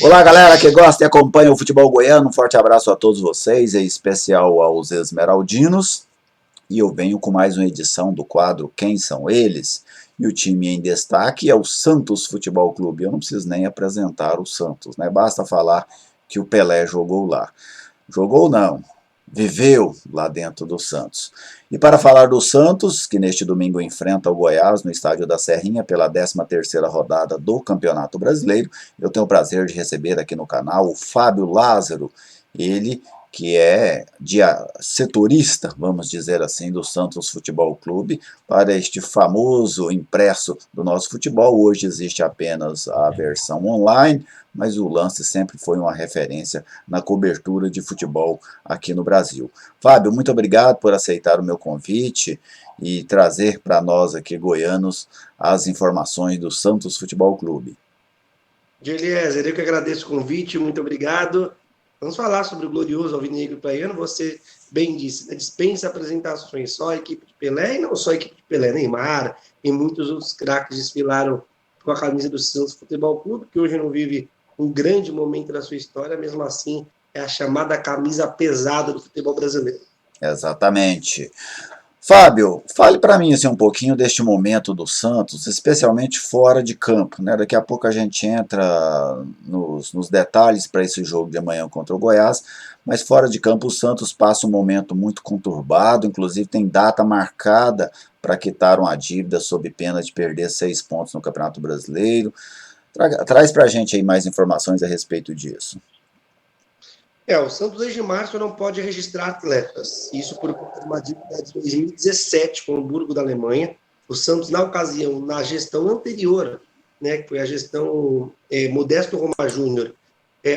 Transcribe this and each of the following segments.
Olá, galera que gosta e acompanha o futebol goiano. Um forte abraço a todos vocês, em especial aos esmeraldinos. E eu venho com mais uma edição do quadro Quem São Eles? E o time em destaque é o Santos Futebol Clube. Eu não preciso nem apresentar o Santos, né? Basta falar que o Pelé jogou lá. Jogou não, viveu lá dentro do Santos. E para falar do Santos, que neste domingo enfrenta o Goiás no estádio da Serrinha pela 13ª rodada do Campeonato Brasileiro, eu tenho o prazer de receber aqui no canal o Fábio Lázaro, ele que é setorista, vamos dizer assim, do Santos Futebol Clube, para este famoso impresso do nosso futebol. Hoje existe apenas a versão online, mas o Lance sempre foi uma referência na cobertura de futebol aqui no Brasil. Fábio, muito obrigado por aceitar o meu convite e trazer para nós aqui goianos as informações do Santos Futebol Clube. Eliezer, eu que agradeço o convite, muito obrigado. Vamos falar sobre o glorioso Alvinegro Praiano. Você bem disse, né? Dispensa apresentações, só a equipe de Pelé e não só a equipe de Pelé, Neymar e muitos outros craques desfilaram com a camisa do Santos Futebol Clube, que hoje não vive um grande momento da sua história, mesmo assim é a chamada camisa pesada do futebol brasileiro. Exatamente. Fábio, fale para mim assim, um pouquinho deste momento do Santos, especialmente fora de campo, né? Daqui a pouco a gente entra nos detalhes para esse jogo de amanhã contra o Goiás, mas fora de campo o Santos passa um momento muito conturbado, inclusive tem data marcada para quitar uma dívida sob pena de perder 6 pontos no Campeonato Brasileiro. Traz para a gente aí mais informações a respeito disso. O Santos desde março não pode registrar atletas. Isso por conta de uma dívida de 2017 com o Hamburgo da Alemanha. O Santos, na ocasião, na gestão anterior, né, que foi a gestão Modesto Roma Júnior,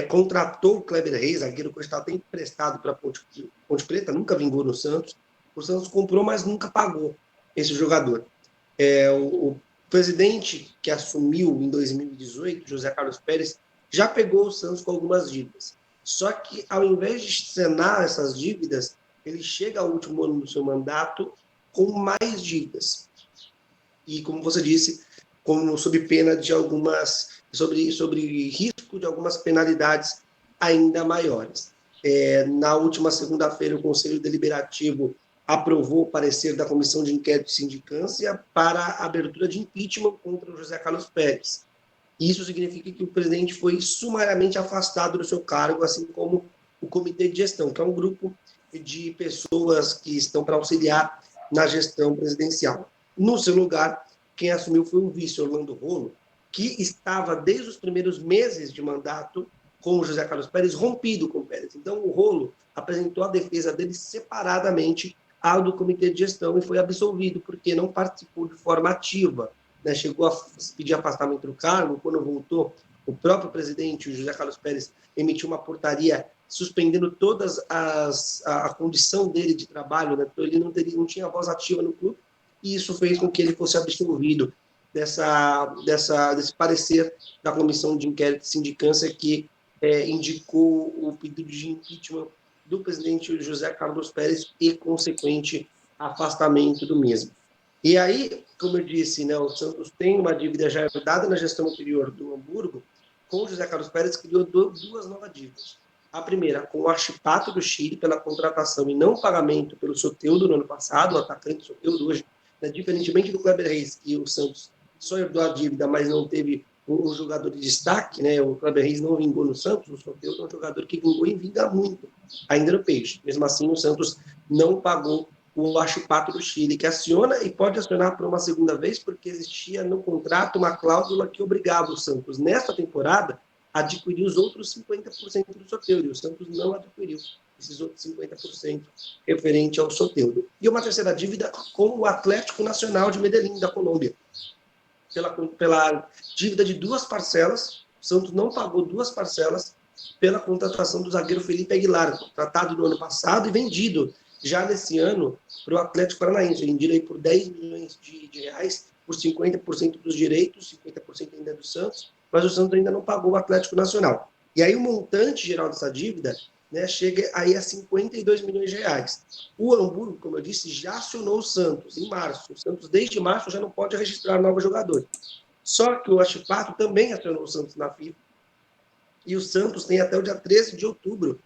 contratou o Kleber Reis, zagueiro que estava até emprestado para Ponte Preta, nunca vingou no Santos. O Santos comprou, mas nunca pagou esse jogador. O presidente que assumiu em 2018, José Carlos Pérez, já pegou o Santos com algumas dívidas. Só que, ao invés de sanar essas dívidas, ele chega ao último ano do seu mandato com mais dívidas. E, como você disse, sob pena de sobre risco de algumas penalidades ainda maiores. Na última segunda-feira, o Conselho Deliberativo aprovou o parecer da Comissão de Inquérito e Sindicância para a abertura de impeachment contra o José Carlos Pérez. Isso significa que o presidente foi sumariamente afastado do seu cargo, assim como o Comitê de Gestão, que é um grupo de pessoas que estão para auxiliar na gestão presidencial. No seu lugar, quem assumiu foi o vice, Orlando Rolo, que estava desde os primeiros meses de mandato com o José Carlos Pérez, rompido com o Pérez. Então, o Rolo apresentou a defesa dele separadamente ao do Comitê de Gestão e foi absolvido, porque não participou de forma ativa, né? Chegou a pedir afastamento do cargo. Quando voltou, o próprio presidente, o José Carlos Pérez, emitiu uma portaria suspendendo todas a condição dele de trabalho, né? Então, ele não tinha voz ativa no clube, e isso fez com que ele fosse absolvido desse parecer da Comissão de Inquérito e Sindicância que indicou o pedido de impeachment do presidente José Carlos Pérez e consequente afastamento do mesmo. E aí, como eu disse, né, o Santos tem uma dívida já herdada na gestão anterior do Hamburgo, com o José Carlos Pérez criou duas novas dívidas. A primeira, com o Archipato do Chile, pela contratação e não pagamento pelo Soteldo no ano passado, o atacante Soteldo hoje, né, diferentemente do Kleber Reis, que o Santos só herdou a dívida, mas não teve um jogador de destaque, né? O Kleber Reis não vingou no Santos, o Soteldo é um jogador que vingou e vinga muito, ainda no Peixe. Mesmo assim, o Santos não pagou o Archipato do Chile, que aciona e pode acionar por uma segunda vez, porque existia no contrato uma cláusula que obrigava o Santos, nesta temporada, a adquirir os outros 50% do Soteldo, e o Santos não adquiriu esses outros 50% referente ao Soteldo. E uma terceira dívida com o Atlético Nacional de Medellín, da Colômbia, pela dívida de duas parcelas. O Santos não pagou duas parcelas pela contratação do zagueiro Felipe Aguilar, contratado no ano passado e vendido já nesse ano para o Atlético Paranaense, vendido aí por 10 milhões de reais, por 50% dos direitos, 50% ainda é do Santos, mas o Santos ainda não pagou o Atlético Nacional. E aí o montante geral dessa dívida, né, chega aí a 52 milhões de reais. O Hamburgo, como eu disse, já acionou o Santos em março. O Santos, desde março, já não pode registrar novos jogadores. Só que o Archipato também acionou o Santos na FIFA E o Santos tem até o dia 13 de outubro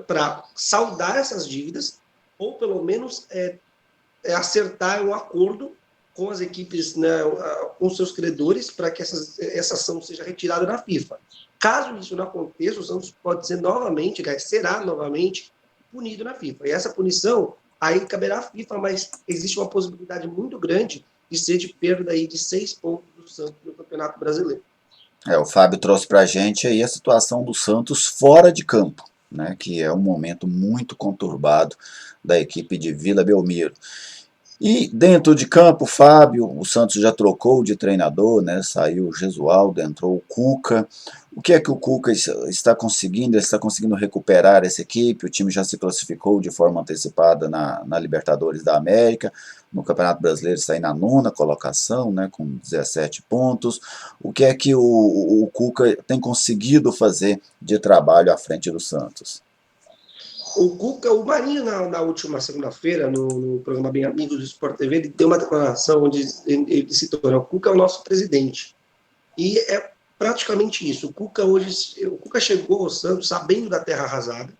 para saldar essas dívidas, ou pelo menos acertar um acordo com as equipes, né, com seus credores, para que essa ação seja retirada da FIFA. Caso isso não aconteça, o Santos pode ser novamente, será novamente punido na FIFA. E essa punição, aí caberá à FIFA, mas existe uma possibilidade muito grande de ser de perda aí de 6 pontos do Santos no Campeonato Brasileiro. O Fábio trouxe para a gente aí a situação do Santos fora de campo, né, que é um momento muito conturbado da equipe de Vila Belmiro. E dentro de campo, Fábio, o Santos já trocou de treinador, né? Saiu o Gesualdo, entrou o Cuca. O que é que o Cuca está conseguindo? Ele está conseguindo recuperar essa equipe? O time já se classificou de forma antecipada na Libertadores da América. No Campeonato Brasileiro está aí na 9ª colocação, né, com 17 pontos. O que é que o Cuca tem conseguido fazer de trabalho à frente do Santos? O Cuca, o Marinho, na última segunda-feira, no programa Bem Amigos do Sport TV, ele deu uma declaração onde ele citou: o Cuca é o nosso presidente. E é praticamente isso. O Cuca chegou ao Santos sabendo da terra arrasada,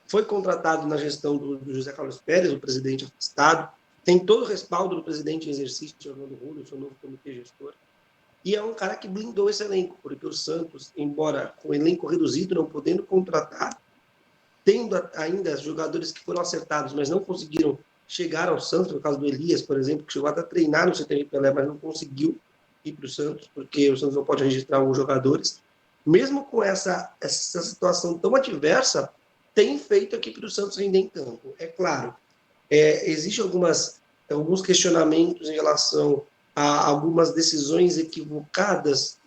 foi contratado na gestão do José Carlos Pérez, o presidente afastado, tem todo o respaldo do presidente em exercício, Orlando Rulli, seu novo comitê gestor, e é um cara que blindou esse elenco, porque o Santos, embora com o elenco reduzido, não podendo contratar, tendo ainda jogadores que foram acertados, mas não conseguiram chegar ao Santos, no caso do Elias, por exemplo, que chegou até a treinar no CTM Pelé, mas não conseguiu ir para o Santos, porque o Santos não pode registrar alguns jogadores. Mesmo com essa situação tão adversa, tem feito a equipe do Santos render em campo. É claro, existem alguns questionamentos em relação a algumas decisões equivocadas.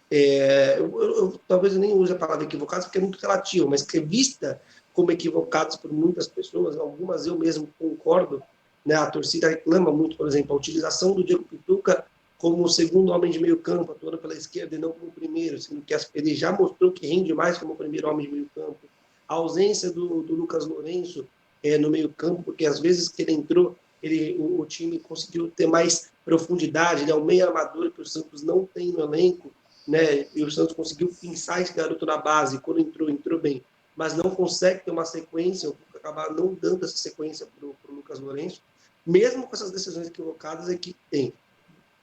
Talvez eu nem use a palavra equivocadas, porque é muito relativo, mas que é vista como equivocados por muitas pessoas, algumas eu mesmo concordo, né? A torcida reclama muito, por exemplo, a utilização do Diego Pituca como o segundo homem de meio campo, atuando pela esquerda e não como o primeiro, sendo que ele já mostrou que rende mais como o primeiro homem de meio campo. A ausência do Lucas Lourenço no meio campo, porque às vezes que ele entrou, o time conseguiu ter mais profundidade, ele é um meio armador que o Santos não tem no elenco, né? E o Santos conseguiu pensar esse garoto na base, quando entrou bem, mas não consegue ter uma sequência, ou acabar não dando essa sequência para o Lucas Lourenço, mesmo com essas decisões equivocadas, a equipe tem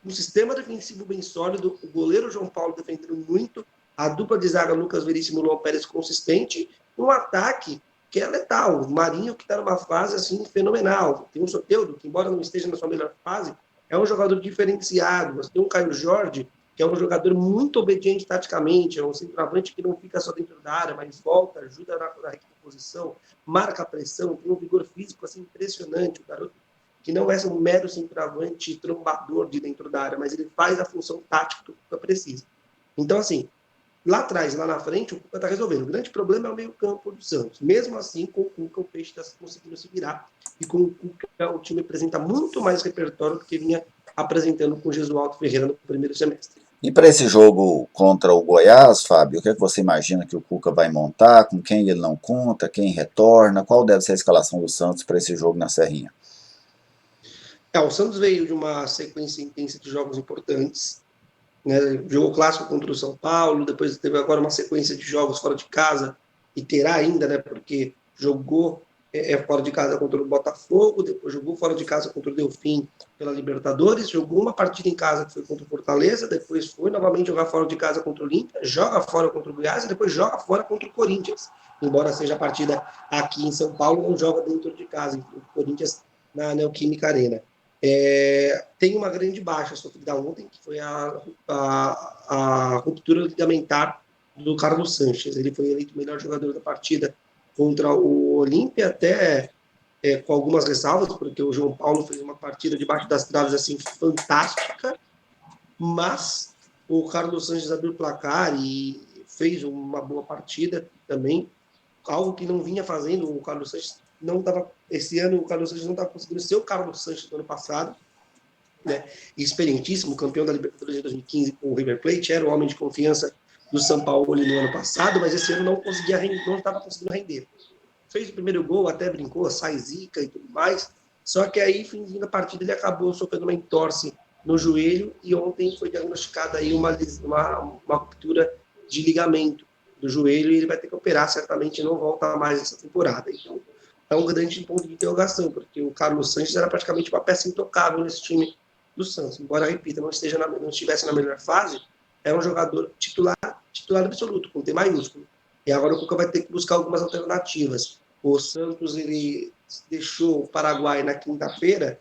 um sistema defensivo bem sólido, o goleiro João Paulo defendendo muito, a dupla de zaga Lucas Veríssimo e Luan Pérez consistente, um ataque que é letal, o Marinho que está numa fase assim fenomenal, tem um Soteldo que, embora não esteja na sua melhor fase, é um jogador diferenciado, mas tem um Caio Jorge, que é um jogador muito obediente taticamente, é um centroavante que não fica só dentro da área, mas volta, ajuda na recomposição, marca a pressão, tem um vigor físico assim impressionante, o garoto que não é um mero centroavante trombador de dentro da área, mas ele faz a função tática que o Cuca precisa. Então, assim, lá atrás, lá na frente, o Cuca está resolvendo. O grande problema é o meio-campo do Santos. Mesmo assim, com o Cuca, o Peixe está conseguindo se virar. E com o Cuca, o time apresenta muito mais repertório do que vinha apresentando com o Gesualdo Ferreira no primeiro semestre. E para esse jogo contra o Goiás, Fábio, o que é que você imagina que o Cuca vai montar? Com quem ele não conta? Quem retorna? Qual deve ser a escalação do Santos para esse jogo na Serrinha? O Santos veio de uma sequência intensa de jogos importantes, né? Jogou clássico contra o São Paulo, depois teve agora uma sequência de jogos fora de casa, e terá ainda, né? Porque jogou fora de casa contra o Botafogo, depois jogou fora de casa contra o Delfim pela Libertadores, jogou uma partida em casa que foi contra o Fortaleza, depois foi novamente jogar fora de casa contra o Olímpia, joga fora contra o Goiás e depois joga fora contra o Corinthians. Embora seja a partida aqui em São Paulo, não joga dentro de casa, o Corinthians na Neoquímica Arena. Tem uma grande baixa sofrida ontem, que foi a ruptura ligamentar do Carlos Sanches. Ele foi eleito o melhor jogador da partida contra o Olímpia, até com algumas ressalvas, porque o João Paulo fez uma partida debaixo das traves assim fantástica, mas o Carlos Sanches abriu o placar e fez uma boa partida também, algo que não vinha fazendo. O Carlos Sanches não estava, esse ano o Carlos Sanches não estava conseguindo ser o Carlos Sanches do ano passado, né? Experientíssimo, campeão da Libertadores de 2015 com o River Plate, era o homem de confiança do São Paulo no ano passado, mas esse ano não estava conseguindo render. Fez o primeiro gol, até brincou, sai zica e tudo mais, só que aí, finzinho da partida, ele acabou sofrendo uma entorse no joelho e ontem foi diagnosticada aí uma ruptura de ligamento do joelho e ele vai ter que operar, certamente não volta mais essa temporada. Então, é um grande ponto de interrogação, porque o Carlos Sanches era praticamente uma peça intocável nesse time do Santos. Embora, repita, não estivesse na melhor fase, é um jogador titular absoluto, com T maiúsculo. E agora o Cuca vai ter que buscar algumas alternativas. O Santos, ele deixou o Paraguai na quinta-feira,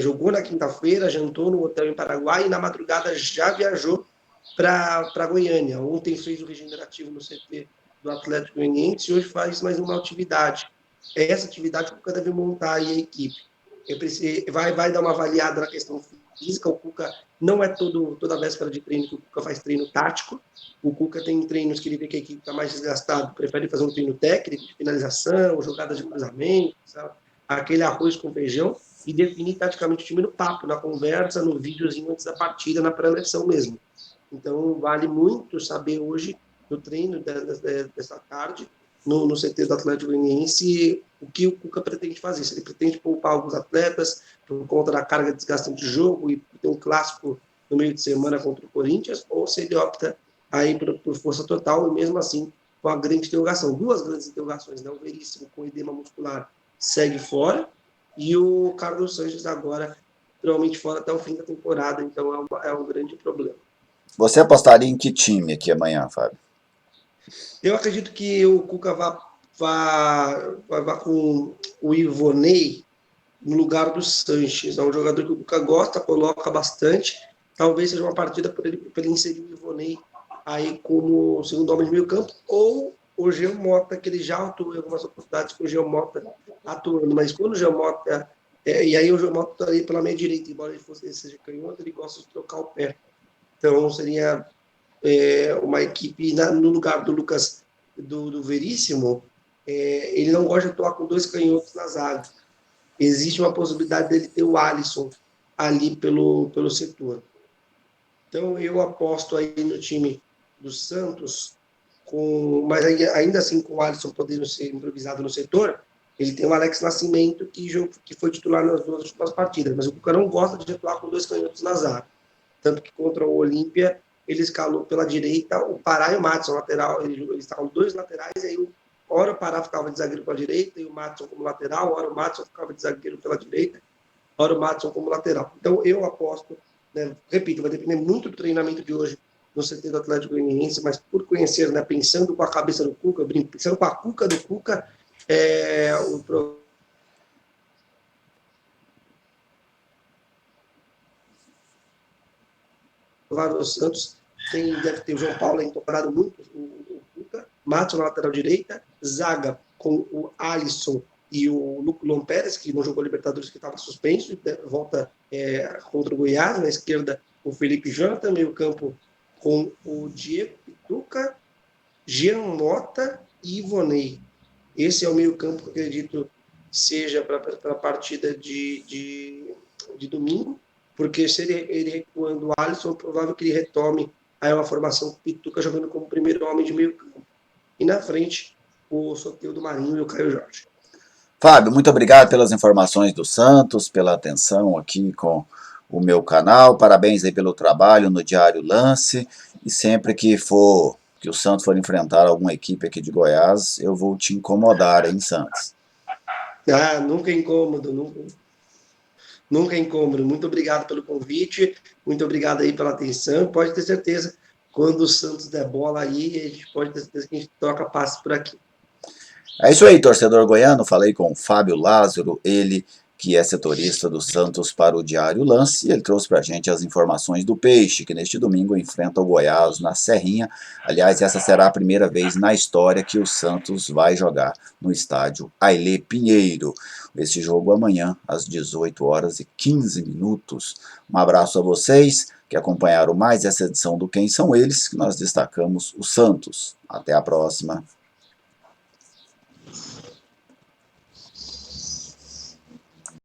jogou na quinta-feira, jantou no hotel em Paraguai e na madrugada já viajou para Goiânia. Ontem fez o regenerativo no CT do Atlético Goianiense e hoje faz mais uma atividade. Essa atividade que o Cuca deve montar aí a equipe. Vai dar uma avaliada na questão física. O Cuca não é toda véspera de treino que o Cuca faz treino tático. O Cuca tem treinos que ele vê que a equipe está mais desgastada, prefere fazer um treino técnico, de finalização, jogadas de cruzamento, sabe? Aquele arroz com feijão, e definir taticamente o time no papo, na conversa, no videozinho antes da partida, na pré-eleição mesmo. Então, vale muito saber hoje, no treino dessa tarde, no CT do Atlético Goianiense, o que o Cuca pretende fazer. Se ele pretende poupar alguns atletas por conta da carga desgastante de jogo e ter um clássico no meio de semana contra o Corinthians, ou se ele opta aí por força total, e mesmo assim com a grande interrogação. Duas grandes interrogações, né? O Veríssimo com edema muscular segue fora, e o Carlos Sanches agora provavelmente fora até o fim da temporada, então é um grande problema. Você apostaria em que time aqui amanhã, Fábio? Eu acredito que o Cuca vá com o Ivonei no lugar do Sanches. É um jogador que o Cuca gosta, coloca bastante. Talvez seja uma partida para ele inserir o Ivonei aí como segundo homem de meio campo, ou o Jean Mota, que ele já atuou em algumas oportunidades com o Jean Mota atuando, mas quando o Jean Mota... e aí o Jean Mota estaria pela meia direita, embora ele seja canhoto, ele gosta de trocar o pé. Então seria uma equipe no lugar do Lucas, do Veríssimo, ele não gosta de atuar com dois canhotos na zaga. Existe uma possibilidade dele ter o Alisson ali pelo setor. Então eu aposto aí no time do Santos, mas ainda assim com o Alisson podendo ser improvisado no setor, ele tem o Alex Nascimento, que foi titular nas duas últimas partidas, mas o Cuca não gosta de atuar com dois canhotos na zaga. Tanto que contra o Olímpia, ele escalou pela direita o Pará e o Madison, lateral. Eles estavam dois laterais, e aí ora o Pará ficava de zagueiro pela direita, e o Madison como lateral, ora o Madison ficava de zagueiro pela direita, ora o Madison como lateral. Então eu aposto, né, repito, vai depender muito do treinamento de hoje no CT do Atlético Goianiense, mas por conhecer, né, pensando com a cabeça do Cuca, pensando com a cuca do Cuca, o Santos deve ter o João Paulo incorporado muito, o Cuca, Matos na lateral direita, zaga com o Alisson e o Lucolon Pérez, que não jogou Libertadores, que estava suspenso, volta contra o Goiás, na esquerda o Felipe Jonathan, meio campo com o Diego Pituca, Jean Mota e Ivonei. Esse é o meio campo que eu acredito seja para a partida de domingo, porque se ele recuando o Alisson, é provável que ele retome aí uma formação com o Pituca jogando como primeiro homem de meio campo. E na frente, o Soteldo Marinho e o Caio Jorge. Fábio, muito obrigado pelas informações do Santos, pela atenção aqui com o meu canal. Parabéns aí pelo trabalho no Diário Lance. E sempre que o Santos for enfrentar alguma equipe aqui de Goiás, eu vou te incomodar aí em Santos. Nunca é incômodo, nunca é incômodo. Muito obrigado pelo convite, muito obrigado aí pela atenção. Pode ter certeza, quando o Santos der bola aí, a gente pode ter certeza que a gente toca passe por aqui. É isso aí, torcedor goiano. Falei com o Fábio Lázaro, ele que é setorista do Santos para o Diário Lance, e ele trouxe para a gente as informações do Peixe, que neste domingo enfrenta o Goiás na Serrinha. Aliás, essa será a primeira vez na história que o Santos vai jogar no estádio Ailê Pinheiro. Esse jogo amanhã, às 18h15. Um abraço a vocês que acompanharam mais essa edição do Quem São Eles, que nós destacamos o Santos. Até a próxima.